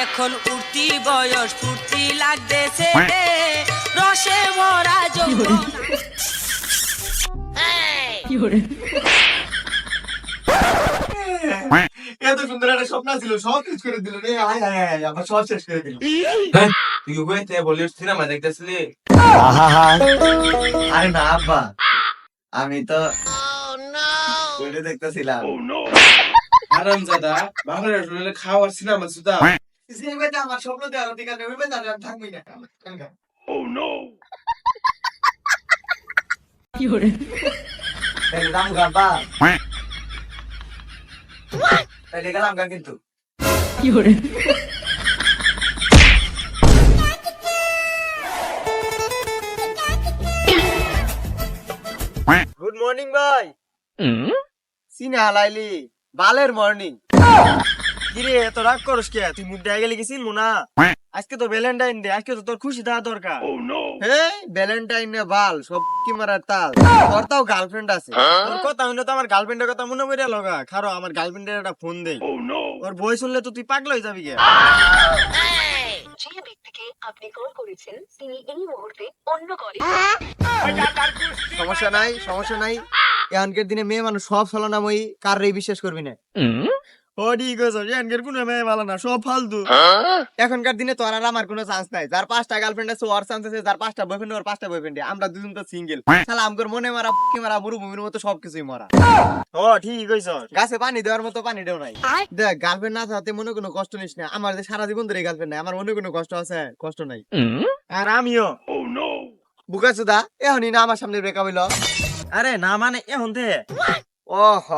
এখন উঠতি বয়স ফুর্তি লাগতেছে রসে ভরা যৌবন। এত সুন্দর একটা স্বপ্ন ছিল, সব শেষ করে দিল রে। আয় আয় আয়, আমার সব শেষ করে দিল। তুই কইতে বলিউড সিনেমা দেখতেছিলি? আরে না আব্বা, আমি তো ওইটা দেখতেছিলাম। হারামজাদা, বাংলার শুনলে খাওয়ার সিনেমা সুদা। যে বেটা আমার স্বপ্ন দেওয়ার ঠিক আছে, ওই বেটা আমি থাকবই না। তাহলে দাম গাবা, তাহলে গেলাম গা কিন্তু। গুড মর্নিং ভাই। সিনে হালাইলি বালের মর্নিং। কিরে এত রাগ করস কে? তুই মুখ দিয়ে গেলে গেছিস মুনা? আজকে তো ভ্যালেন্টাইন ডে, আজকে তো তোর খুশি দেওয়া দরকার। হে ভ্যালেন্টাইন ডে বাল সব কি মারার তাল। তোর তাও গার্লফ্রেন্ড আছে। তোর কথা হইলো তো আমার গার্লফ্রেন্ডের কথা মনে পড়ে লগা। খারো আমার গার্লফ্রেন্ডের একটা ফোন দেই। ওর বই শুনলে তো তুই পাগল হয়ে যাবি কে? যে ব্যক্তিকে আপনি কল করেছেন তিনি এই মুহূর্তে অন্য কলে। সমস্যা নাই, সমস্যা নাই। এখনকার দিনে মেয়ে মানুষ সব ছলনাময়ী, কারই বিশ্বাস করবি না। ও ঠিক আছে, এখনকার কোনো মেয়ে ভালো না, সব ফালতু। এখনকার দিনে তোর আর আমার কোনো চান্স নাই। যার 5টা গার্লফ্রেন্ড আছে ওর চান্স আছে, যার 5টা বয়ফ্রেন্ড ওর 5টা বয়ফ্রেন্ড। আমরা দুজন তো সিঙ্গেল। শালা আমগর মনে মারা কি মারা মরুভূমির মতো সবকিছুই মরা। ও ঠিক কইছ, গাছে পানি দেওয়ার মতো পানি দেও নাই। দেখ গার্লফ্রেন্ড না থাকতে মনে কোনো কষ্ট নিস না। আমার যে সারা জীবন ধরে গার্লফ্রেন্ড নাই, আমার মনে কোনো কষ্ট আছে? কষ্ট নাই। আর আমিও বুকাচুদা এখনই না আমার সামনে ব্রেকআপ হইল। আরে না মানে এখন দে। ওহ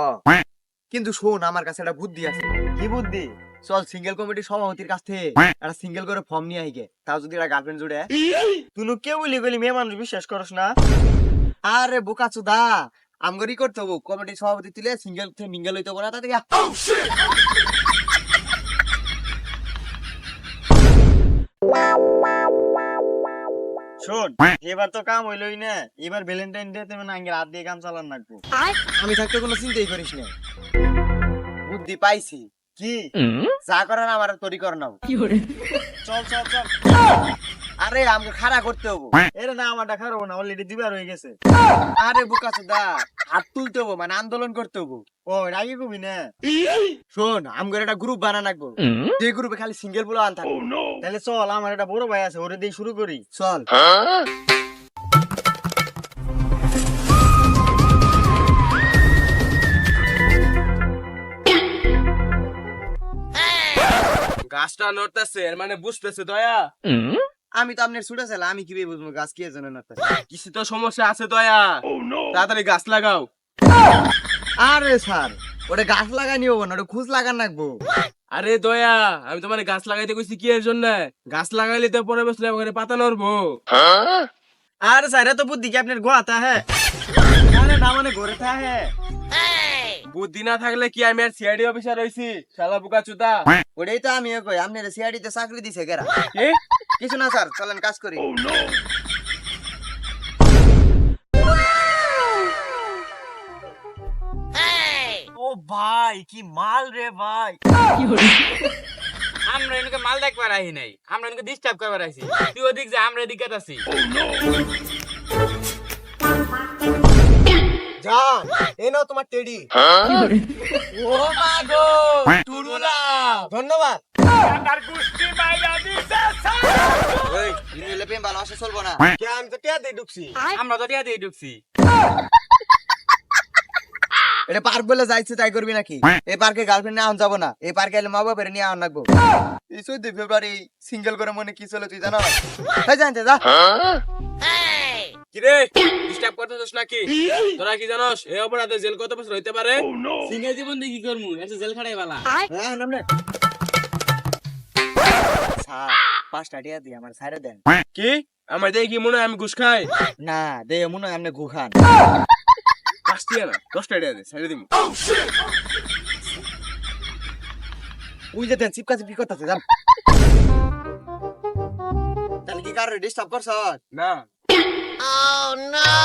কিন্তু শোন, আমার কাছে একটা বুদ্ধি আছে। কি বুদ্ধি? চল সিঙ্গেল কমিটির সভাপতির কাছ থেকে একটা সিঙ্গেল করে ফর্ম নিয়ে আইগে, তাও যদি একটা গার্লফ্রেন্ড জুড়ে। তুই কেউ বলি গলি মেয়ে মানুষ বিশ্বাস করস না? আরে বোকাচুদা আমগরি করতে হবো, কমিটির সভাপতি তুলে সিঙ্গেল থেকে মিঙ্গেল হইতে হবো না তাতে। শোন এবার তো কাম হইলই না, এবার ভ্যালেন্টাইন ডে তে মানে আঙ্গের হাত দিয়ে কাম চালান লাগবো। আমি থাকতে কোনো চিন্তাই করিস না। বুদ্ধি পাইছি। কি যা করার আমার তৈরি কর নাও। চল চল চল। আরে আমাকে খাড়া করতে হবো। এরে না আমারটা খারাপ না, অলরেডি দিবার হয়ে গেছে। আরে বুকাচুদা হাত তুলতে হবো, মানে আন্দোলন করতে হবো। ও রাগি কবি না। শোন আমগর একটা গ্রুপ বানা রাখবো, যে গ্রুপে খালি সিঙ্গেল বলে আন থাকবো। তাহলে চল, আমার একটা বড় ভাই আছে, ওরে দিয়ে শুরু করি। চল গাছটা নড়তেছে, এর মানে বুঝতেছে দয়া। আমি তো আপনার ছুটে ছিল, আমি কিভাবে বুঝবো গাছ কি জন্য নড়তেছে? কিছু তো সমস্যা আছে দয়া। তাড়াতাড়ি গাছ লাগাও। আরে স্যার ওটা গাছ লাগানি হবো না, ওটা খুঁজ লাগান রাখবো। আরে দয়া, আমি তোমার গাছ লাগাইতে কইছি কি এর জন্য? গাছ লাগাইলে তো পরে বছর ওখানে পাতা নড়বো। আরে স্যার এত বুদ্ধি কি আপনার গোয়াতা হ্যাঁ? আরে না মানে ঘরে থা হ্যাঁ। বুদ্ধি না থাকলে কি আমি আর সিআইডি অফিসার হইছি? শালা বুকাচুদা। ওটাই তো আমিও কই, আপনার সিআইডি তে চাকরি দিছে কেরা? কি? কিছু না স্যার, চলেন কাজ করি। ও ভাই কি মাল রে ভাই। আমরা এনকে মাল দেখবার আহি নাই, আমরা এনকে ডিস্টার্ব করবার আইছি। তুই ওদিক যা, আমরা এদিকে আছি। যা এই নাও তোমার টেডি। ও মা গো টুরুলা, ধন্যবাদ। এই ইনলে পেম ভালোবাসা চলবো না। কে আমি তো টিয়া দিয়ে ঢুকছি। আমরা তো টিয়া দিয়ে ঢুকছি। এটা পার্ক বলে যাইছে তাই করবি নাকি? এই পার্কে গার্লফ্রেন্ড নিয়ে আন যাবো না, এই পার্কে এলে মা বাবার নিয়ে আন রাখবো। এই 14 ফেব্রুয়ারি সিঙ্গেল করে মনে কি চলে তুই জানো? তাই জানতে যা। কি রে ডিস্টার্ব করতেছস নাকি? তোরা কি জানোস এই অপরাধে জেল কত বছর হইতে পারে? সিঙ্গেল জীবন দিয়ে কি করমু? এসে জেল খাড়াই বালা। হ্যাঁ নামনে স্যার 5টা টিয়া দি আমার ছাইরে দেন। কি আমার দেখি কি মনে হয় আমি ঘুষ খাই? না দে মনে হয় আপনি গুখান। 5টা না 10টা দে, ছেড়ে দিমু। ওই যে দেন চিপকা চিপকি করতেছে জান। তাহলে কি কারো ডিস্টার্ব করছ? না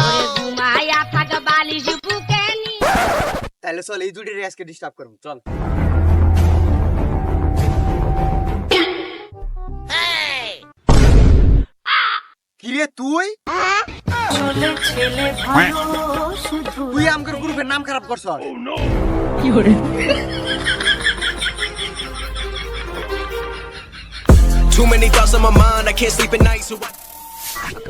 ওরে ঘুমায়া থাকা বালিশ বুকে নি। তাহলে চল এই দুটি আজকে ডিস্টার্ব করব। চল কিরে তুই তুই আমগর গ্রুপের নাম খারাপ করছ। Too many thoughts on my mind, I can't sleep at night, so I